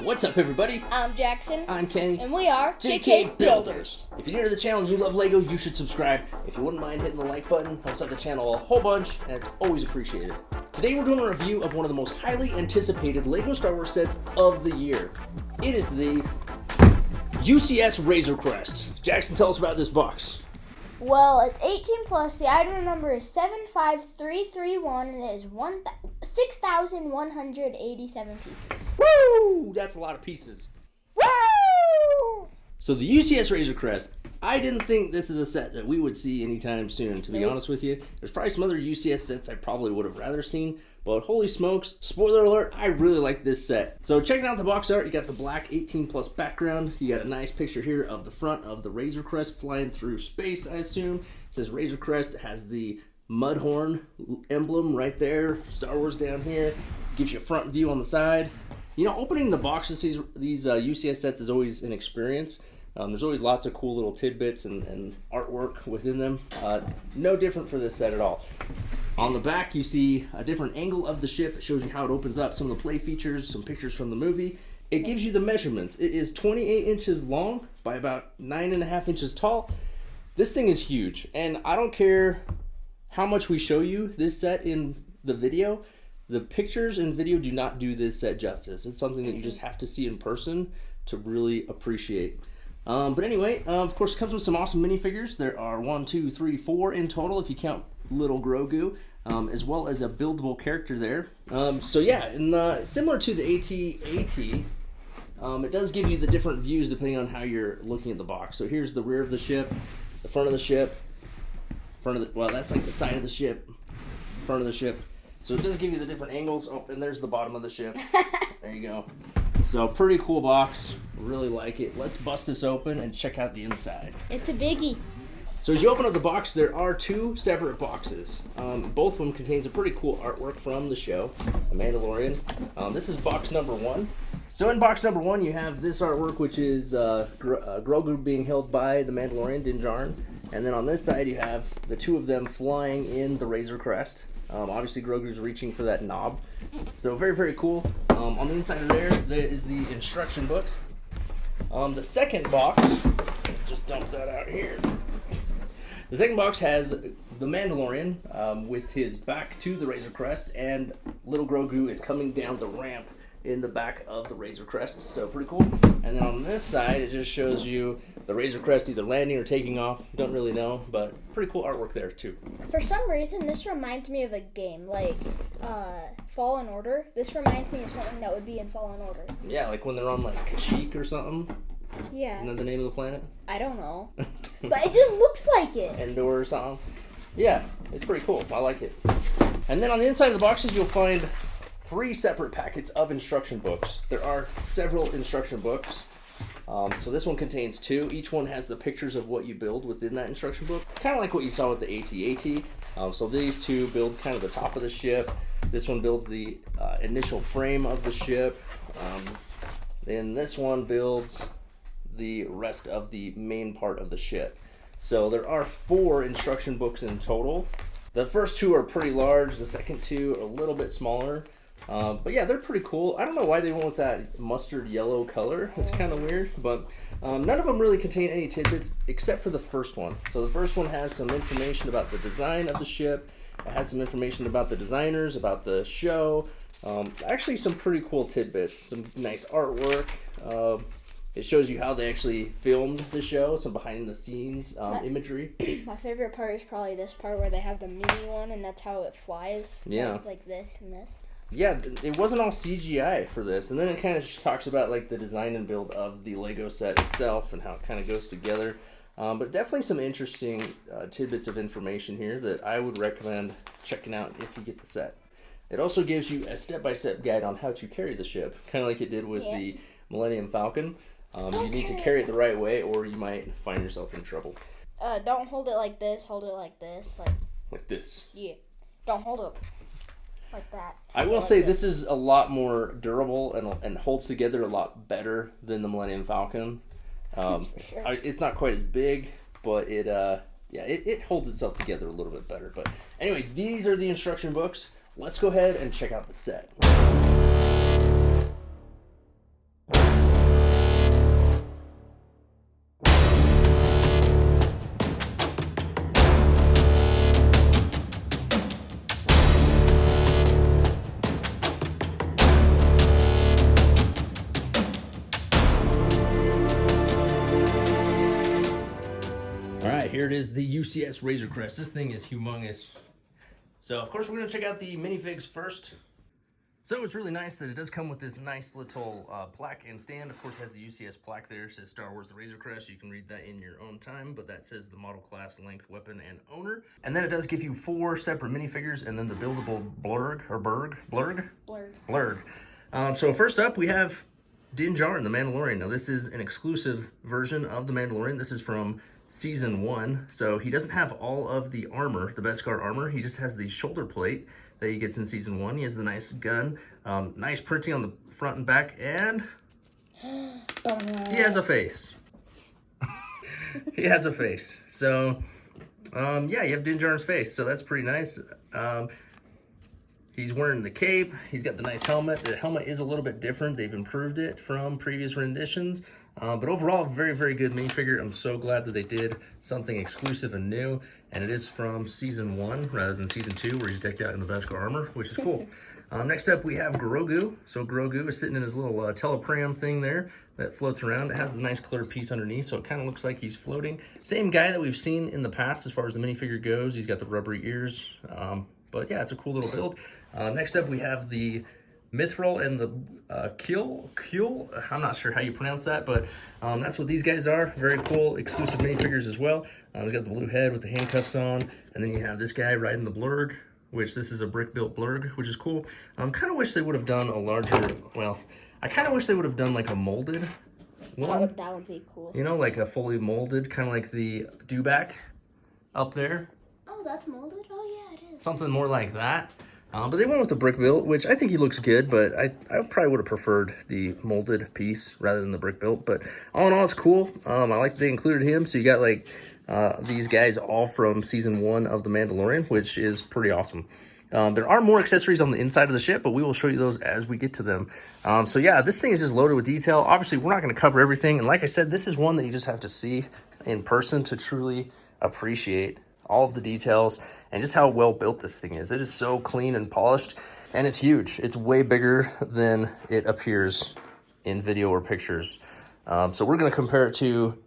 What's up, everybody? I'm Jackson. I'm Kenny. And we are JK Builders. If you're new to the channel and you love Lego, you should subscribe. If you wouldn't mind hitting the like button, helps out the channel a whole bunch, and it's always appreciated. Today we're doing a review of one of the most highly anticipated Lego Star Wars sets of the year. It is the UCS Razor Crest. Jackson, tell us about this box. Well, it's 18 plus. The item number is 75331, and it is 6,187 pieces. Woo! That's a lot of pieces. Woo! So the UCS Razor Crest, I didn't think this is a set that we would see anytime soon, to be honest with you. There's probably some other UCS sets I probably would have rather seen, but holy smokes, spoiler alert, I really like this set. So checking out the box art, you got the black 18 plus background. You got a nice picture here of the front of the Razor Crest flying through space, I assume. It says Razor Crest. It has the Mudhorn emblem right there. Star Wars down here. Gives you a front view on the side. You know, opening the boxes, these UCS sets is always an experience. There's always lots of cool little tidbits and artwork within them. No different for this set at all. On the back, you see a different angle of the ship. It shows you how it opens up, some of the play features, some pictures from the movie. It gives you the measurements. It is 28 inches long by about 9.5 inches tall. This thing is huge, and I don't care how much we show you this set in the video. The pictures and video do not do this set justice. It's something that you just have to see in person to really appreciate. But anyway, of course, it comes with some awesome minifigures. There are 1, 2, 3, 4 in total if you count little Grogu, as well as a buildable character there. So yeah, and similar to the AT-AT, it does give you the different views depending on how you're looking at the box. So here's the rear of the ship, the front of the ship, well, that's like the side of the ship, front of the ship. So it does give you the different angles. Oh, and there's the bottom of the ship. There you go. So pretty cool box. Really like it. Let's bust this open and check out the inside. It's a biggie. So as you open up the box, there are two separate boxes. Both of them contains a pretty cool artwork from the show, The Mandalorian. This is box number 1. So in box number 1, you have this artwork, which is Grogu being held by the Mandalorian, Din Djarin. And then on this side, you have the two of them flying in the Razor Crest. Obviously, Grogu's reaching for that knob. So very, very cool. On the inside of there is the instruction book. The second box, just dump that out here. The second box has the Mandalorian with his back to the Razor Crest, and little Grogu is coming down the ramp in the back of the Razor Crest. So pretty cool. And then on this side, it just shows you the Razor Crest either landing or taking off. Don't really know, but pretty cool artwork there too. For some reason, this reminds me of a game, like Fallen Order. This reminds me of something that would be in Fallen Order. Yeah, like when they're on like Kashyyyk or something. Yeah. Isn't that the name of the planet? I don't know. But it just looks like it. Endor or something. Yeah, it's pretty cool. I like it. And then on the inside of the boxes, you'll find 3 separate packets of instruction books. There are several instruction books. So this one contains 2. Each one has the pictures of what you build within that instruction book. Kind of like what you saw with the AT-AT. So these 2 build kind of the top of the ship. This one builds the initial frame of the ship. Then this one builds the rest of the main part of the ship. So there are 4 instruction books in total. The first 2 are pretty large. The second 2 are a little bit smaller. But yeah, they're pretty cool. I don't know why they went with that mustard yellow color. It's kind of weird, but none of them really contain any tidbits except for the first one. So the first one has some information about the design of the ship. It has some information about the designers, about the show. Actually, some pretty cool tidbits, some nice artwork. It shows you how they actually filmed the show, some behind the scenes imagery. My favorite part is probably this part where they have the mini one, and that's how it flies. Yeah. Like this and this. Yeah, it wasn't all CGI for this, and then it kind of talks about like the design and build of the Lego set itself and how it kind of goes together. But definitely some interesting tidbits of information here that I would recommend checking out if you get the set. It also gives you a step-by-step guide on how to carry the ship, kind of like it did with the Millennium Falcon. You need to carry it the right way, or you might find yourself in trouble. Don't hold it like this. Hold it like this. Like this. Yeah. Don't hold it like that. I will say this is a lot more durable and holds together a lot better than the Millennium Falcon. That's for sure. It's not quite as big, but it holds itself together a little bit better. But anyway, these are the instruction books. Let's go ahead and check out the set. here it is, the UCS Razor Crest. This thing is humongous. So, of course, we're going to check out the minifigs first. So, it's really nice that it does come with this nice little plaque and stand. Of course, it has the UCS plaque there. It says Star Wars The Razor Crest. You can read that in your own time, but that says the model, class, length, weapon, and owner. And then it does give you 4 separate minifigures and then the buildable blurg. So, first up, we have Din Djarin, the Mandalorian. Now, this is an exclusive version of the Mandalorian. This is from Season 1, so he doesn't have all of the armor, the Beskar armor. He just has the shoulder plate that he gets in Season 1. He has the nice gun, nice printing on the front and back, and he has a face. He has a face. So, yeah, you have Din Djarin's face, so that's pretty nice. He's wearing the cape. He's got the nice helmet. The helmet is a little bit different. They've improved it from previous renditions. But overall, very, very good minifigure. I'm so glad that they did something exclusive and new. And it is from Season 1 rather than Season 2, where he's decked out in the Beskar armor, which is cool. Next up, we have Grogu. So Grogu is sitting in his little telepram thing there that floats around. It has a nice clear piece underneath, so it kind of looks like he's floating. Same guy that we've seen in the past as far as the minifigure goes. He's got the rubbery ears. But yeah, it's a cool little build. Next up, we have the Mithril and the Kill. I'm not sure how you pronounce that, but that's what these guys are. Very cool, exclusive minifigures as well. He's got the blue head with the handcuffs on, and then you have this guy riding the blurg, which this is a brick-built blurg, which is cool. Kind of wish they would have done a larger, well, I kind of wish they would have done like a molded one. That would be cool. You know, like a fully molded, kind of like the dewback up there. Oh, that's molded? Oh, yeah, it is. Something more like that. But they went with the brick built, which I think he looks good, but I probably would have preferred the molded piece rather than the brick built. But all in all, it's cool. I like that they included him. So you got like these guys all from Season 1 of The Mandalorian, which is pretty awesome. There are more accessories on the inside of the ship, but we will show you those as we get to them. So yeah, this thing is just loaded with detail. Obviously, we're not going to cover everything. And like I said, this is one that you just have to see in person to truly appreciate all of the details and just how well built this thing is. It is so clean and polished, and it's huge. It's way bigger than it appears in video or pictures. So we're going to compare it to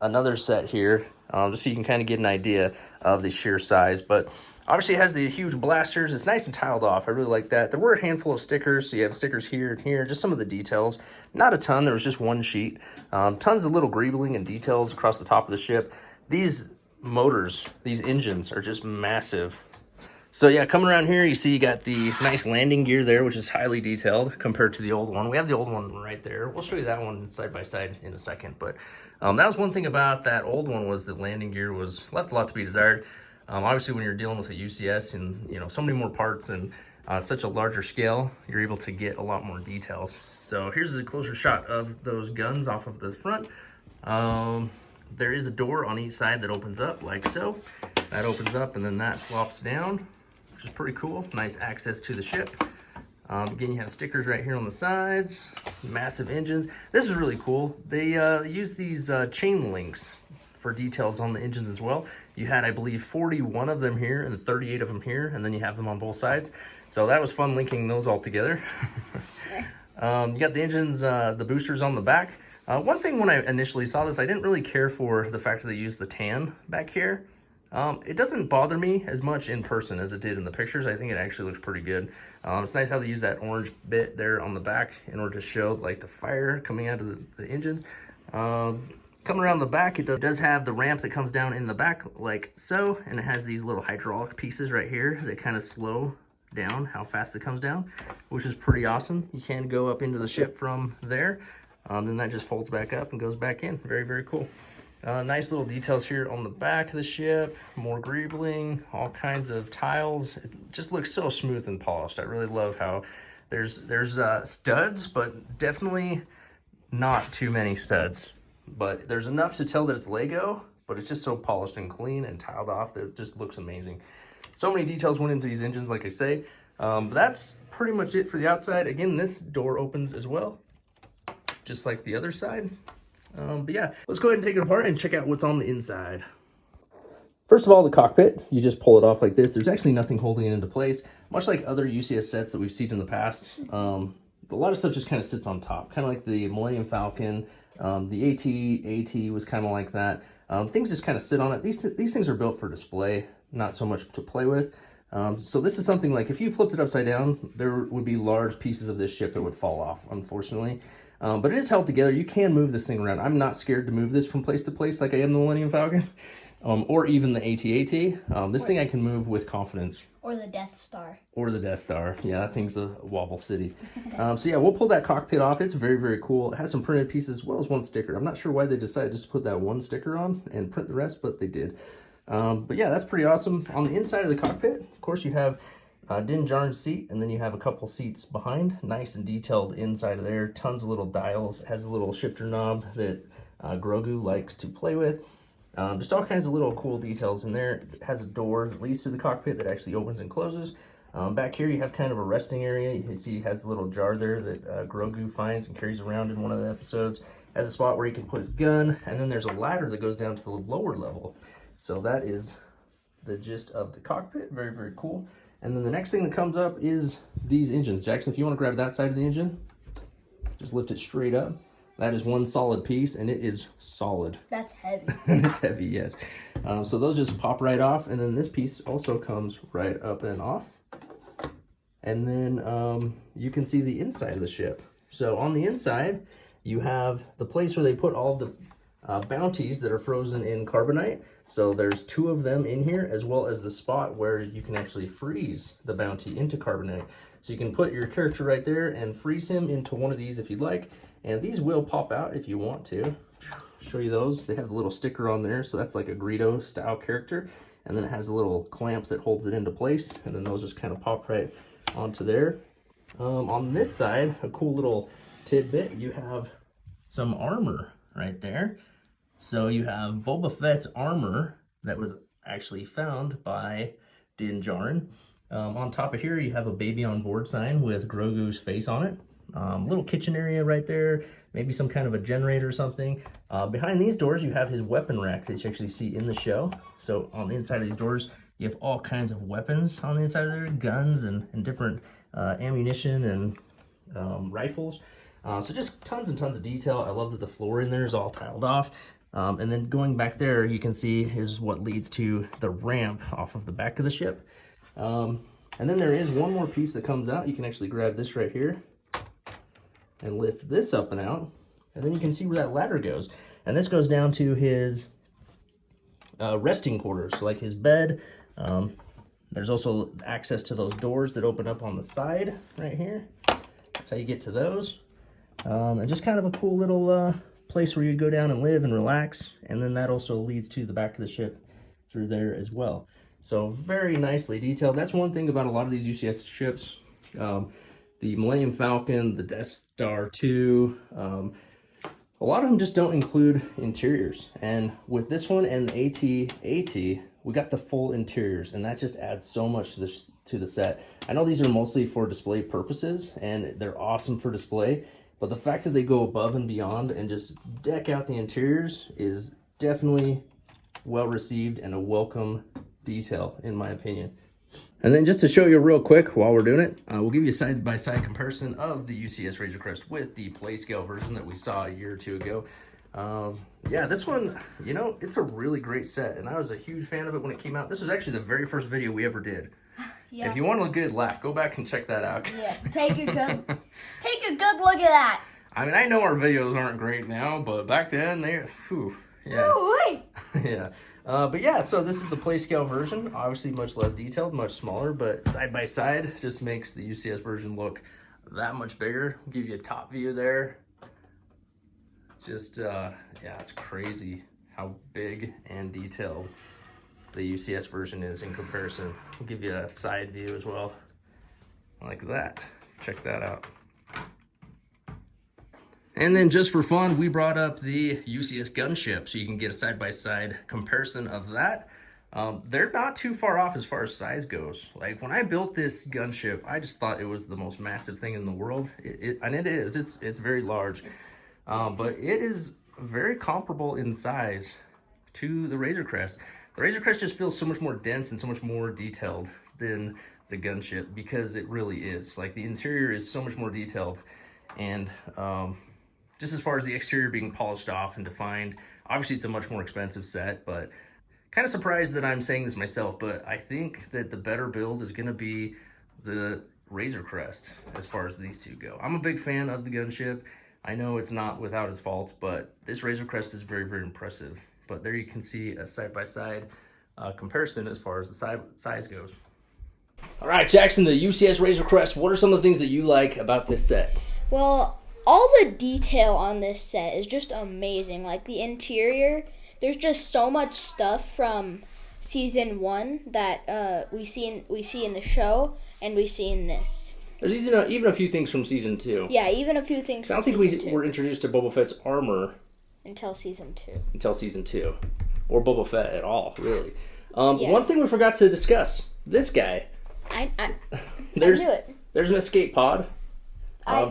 another set here, just so you can kind of get an idea of the sheer size. But obviously it has the huge blasters. It's nice and tiled off. I really like that. There were a handful of stickers, so you have stickers here and here, just some of the details. Not a ton. There was just one sheet. Tons of little greebling and details across the top of the ship. These motors, these engines are just massive. So yeah, coming around here, you see you got the nice landing gear there, which is highly detailed compared to the old one. We have the old one right there. We'll show you that one side by side in a second. But that was one thing about that old one, was the landing gear was left a lot to be desired. Obviously, when you're dealing with a UCS and so many more parts and such a larger scale, you're able to get a lot more details. So here's a closer shot of those guns off of the front. There is a door on each side that opens up like so. That opens up and then that flops down, which is pretty cool. Nice access to the ship. Again, you have stickers right here on the sides. Massive engines. This is really cool. They use these chain links for details on the engines as well. You had, I believe, 41 of them here and 38 of them here, and then you have them on both sides. So that was fun linking those all together. You got the engines, the boosters on the back. One thing when I initially saw this, I didn't really care for the fact that they used the tan back here. It doesn't bother me as much in person as it did in the pictures. I think it actually looks pretty good. It's nice how they use that orange bit there on the back in order to show like the fire coming out of the engines. Coming around the back, it does have the ramp that comes down in the back like so, and it has these little hydraulic pieces right here that kind of slow down how fast it comes down, which is pretty awesome. You can go up into the ship from there. Then that just folds back up and goes back in. Very, very cool. Nice little details here on the back of the ship. More greebling, all kinds of tiles. It just looks so smooth and polished. I really love how there's studs, but definitely not too many studs. But there's enough to tell that it's Lego, but it's just so polished and clean and tiled off that it just looks amazing. So many details went into these engines, like I say. But that's pretty much it for the outside. Again, this door opens as well, just like the other side. But yeah, let's go ahead and take it apart and check out what's on the inside. First of all, the cockpit, you just pull it off like this. There's actually nothing holding it into place. Much like other UCS sets that we've seen in the past, a lot of stuff just kind of sits on top, kind of like the Millennium Falcon. The AT was kind of like that. Things just kind of sit on it. These things are built for display, not so much to play with. So this is something like if you flipped it upside down, there would be large pieces of this ship that would fall off, unfortunately. But it is held together. You can move this thing around. I'm not scared to move this from place to place like I am the Millennium Falcon, or even the AT-AT. This thing I can move with confidence. Or the Death Star. Or the Death Star. Yeah, that thing's a wobble city. So yeah, we'll pull that cockpit off. It's very, very cool. It has some printed pieces as well as one sticker. I'm not sure why they decided just to put that one sticker on and print the rest, but they did. But yeah, that's pretty awesome. On the inside of the cockpit, of course, you have Din Djarin's seat, and then you have a couple seats behind. Nice and detailed inside of there. Tons of little dials. It has a little shifter knob that Grogu likes to play with. Just all kinds of little cool details in there. It has a door that leads to the cockpit that actually opens and closes. Back here you have kind of a resting area. You see it has a little jar there that Grogu finds and carries around in one of the episodes. Has a spot where he can put his gun, and then there's a ladder that goes down to the lower level. So that is the gist of the cockpit. Very, very cool. And then the next thing that comes up is these engines. Jackson, if you want to grab that side of the engine, just lift it straight up. That is one solid piece, and it is solid. That's heavy. It's heavy, yes. So those just pop right off, and then this piece also comes right up and off. And then you can see the inside of the ship. So on the inside, you have the place where they put all of the bounties that are frozen in carbonite. So there's 2 of them in here, as well as the spot where you can actually freeze the bounty into carbonite. So you can put your character right there and freeze him into one of these if you'd like. And these will pop out if you want to. Show you those. They have the little sticker on there, so that's like a Greedo style character. And then it has a little clamp that holds it into place, and then those just kind of pop right onto there. On this side, a cool little tidbit, you have some armor right there. So you have Boba Fett's armor that was actually found by Din Djarin. On top of here, you have a baby on board sign with Grogu's face on it. Little kitchen area right there, maybe some kind of a generator or something. Behind these doors, you have his weapon rack that you actually see in the show. So on the inside of these doors, you have all kinds of weapons on the inside of there, guns and different ammunition and rifles. So just tons and tons of detail. I love that the floor in there is all tiled off. And then going back there, you can see is what leads to the ramp off of the back of the ship. And then there is one more piece that comes out. You can actually grab this right here and lift this up and out, and then you can see where that ladder goes. And this goes down to his resting quarters, so like his bed. There's also access to those doors that open up on the side right here. That's how you get to those. And just kind of a cool little place where you'd go down and live and relax. And then that also leads to the back of the ship through there as well. So very nicely detailed. That's one thing about a lot of these UCS ships. The Millennium Falcon, the Death Star 2, a lot of them just don't include interiors. And with this one and the AT-AT, we got the full interiors, and that just adds so much to the set. I know these are mostly for display purposes, and they're awesome for display, but the fact that they go above and beyond and just deck out the interiors is definitely well received and a welcome detail, in my opinion. And then just to show you real quick while we're doing it, we'll give you a side-by-side comparison of the UCS Razor Crest with the play scale version that we saw a year or two ago. Yeah, this one, you know, it's a really great set, and I was a huge fan of it when it came out. This was actually the very first video we ever did. Yeah. If you want a good laugh, go back and check that out. Yeah, take a good look at that. I mean, I know our videos aren't great now, but back then, they, whew, yeah. Oh, wait. Yeah. But yeah, so this is the play scale version. Obviously much less detailed, much smaller, but side by side just makes the UCS version look that much bigger. I'll give you a top view there. Just, yeah, it's crazy how big and detailed the UCS version is in comparison. I'll give you a side view as well, like that. Check that out. And then just for fun, we brought up the UCS gunship, so you can get a side-by-side comparison of that. They're not too far off as far as size goes. Like, when I built this gunship, I just thought it was the most massive thing in the world. And it is. It's very large. But it is very comparable in size to the Razor Crest. The Razor Crest just feels so much more dense and so much more detailed than the gunship because it really is. Like, the interior is so much more detailed, and just as far as the exterior being polished off and defined, obviously it's a much more expensive set, but kind of surprised that I'm saying this myself, but I think that the better build is going to be the Razor Crest as far as these two go. I'm a big fan of the gunship. I know it's not without its faults, but this Razor Crest is very, very impressive. But there you can see a side-by-side comparison as far as the size goes. All right, Jackson, the UCS Razor Crest, what are some of the things that you like about this set? Well, all the detail on this set is just amazing. Like the interior, there's just so much stuff from season 1 that we see in the show and we see in this. There's even a few things from season 2. Yeah, even a few things. I don't think we were introduced to Boba Fett's armor until season 2, or Boba Fett at all, really. Yeah. One thing we forgot to discuss: this guy. I There's knew it. There's an escape pod.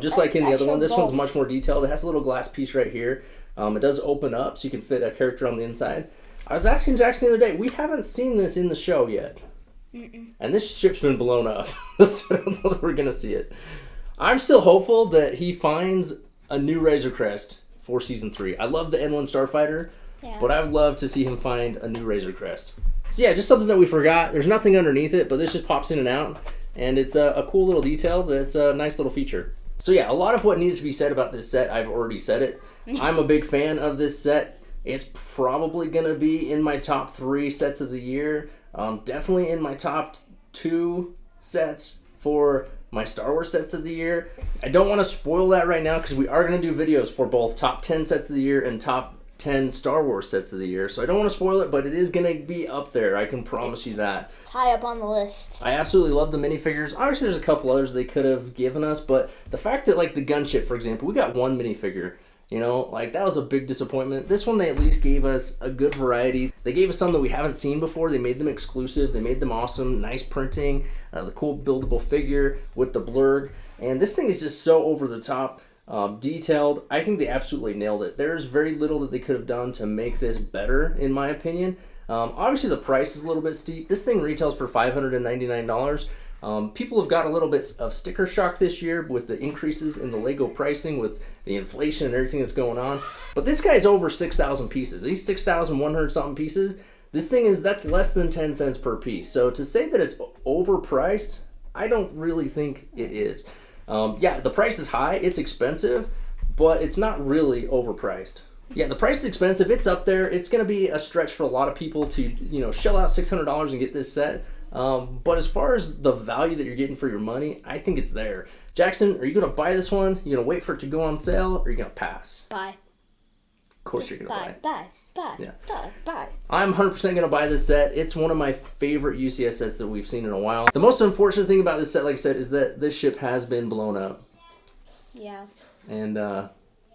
Just like in the other one, this one's much more detailed. It has a little glass piece right here. It does open up so you can fit a character on the inside. I was asking Jackson the other day, we haven't seen this in the show yet. And this ship's been blown up. So I don't know that we're going to see it. I'm still hopeful that he finds a new Razor Crest for Season 3. I love the N1 Starfighter, but I would love to see him find a new Razor Crest. So yeah, just something that we forgot. There's nothing underneath it, but this just pops in and out. And it's a cool little detail that's a nice little feature. So yeah, a lot of what needed to be said about this set, I've already said it. I'm a big fan of this set. It's probably going to be in my top 3 sets of the year. Definitely in my top 2 sets for my Star Wars sets of the year. I don't want to spoil that right now because we are going to do videos for both top 10 sets of the year and top 10 Star Wars sets of the year. So I don't want to spoil it, but it is going to be up there. I can promise you that. It's high up on the list. I absolutely love the minifigures. Obviously, there's a couple others they could have given us, but the fact that, like, the gunship, for example, we got 1 minifigure. You know, like, that was a big disappointment. This one, they at least gave us a good variety. They gave us some that we haven't seen before. They made them exclusive. They made them awesome. Nice printing. The cool buildable figure with the blurg. And this thing is just so over the top, detailed. I think they absolutely nailed it. There's very little that they could have done to make this better, in my opinion. Obviously, the price is a little bit steep. This thing retails for $599. People have got a little bit of sticker shock this year with the increases in the Lego pricing, with the inflation and everything that's going on. But this guy's over 6,000 pieces. These 6,100 something pieces. This thing that's less than 10 cents per piece. So to say that it's overpriced, I don't really think it is. Yeah, the price is high. It's expensive, but it's not really overpriced. Yeah, the price is expensive. It's up there. It's going to be a stretch for a lot of people to, you know, shell out $600 and get this set. But as far as the value that you're getting for your money, I think it's there. Jackson, are you going to buy this one? You going to wait for it to go on sale, or are you going to pass? Buy. Of course you're going to buy. Buy. I'm 100% going to buy this set. It's one of my favorite UCS sets that we've seen in a while. The most unfortunate thing about this set, like I said, is that this ship has been blown up. Yeah. And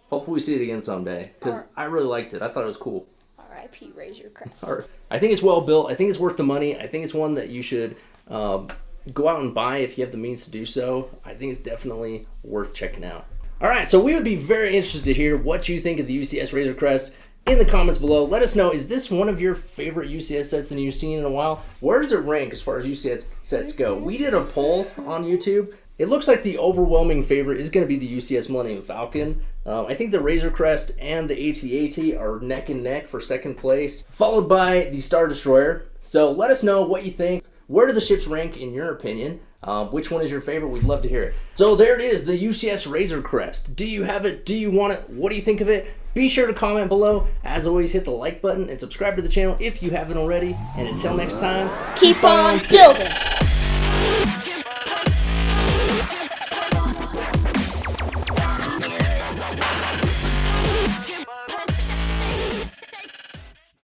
hopefully we see it again someday, because I really liked it. I thought it was cool. R.I.P. Razor Crest. I think it's well built. I think it's worth the money. I think it's one that you should go out and buy if you have the means to do so. I think it's definitely worth checking out. All right, so we would be very interested to hear what you think of the UCS Razor Crest in the comments below. Let us know, is this one of your favorite UCS sets that you've seen in a while? Where does it rank as far as UCS sets go? We did a poll on YouTube. It looks like the overwhelming favorite is going to be the UCS Millennium Falcon. I think the Razor Crest and the AT-AT are neck and neck for second place, followed by the Star Destroyer. So let us know what you think. Where do the ships rank in your opinion? Which one is your favorite? We'd love to hear it. So there it is, the UCS Razor Crest. Do you have it? Do you want it? What do you think of it? Be sure to comment below. As always, hit the like button and subscribe to the channel if you haven't already. And until next time, keep on building.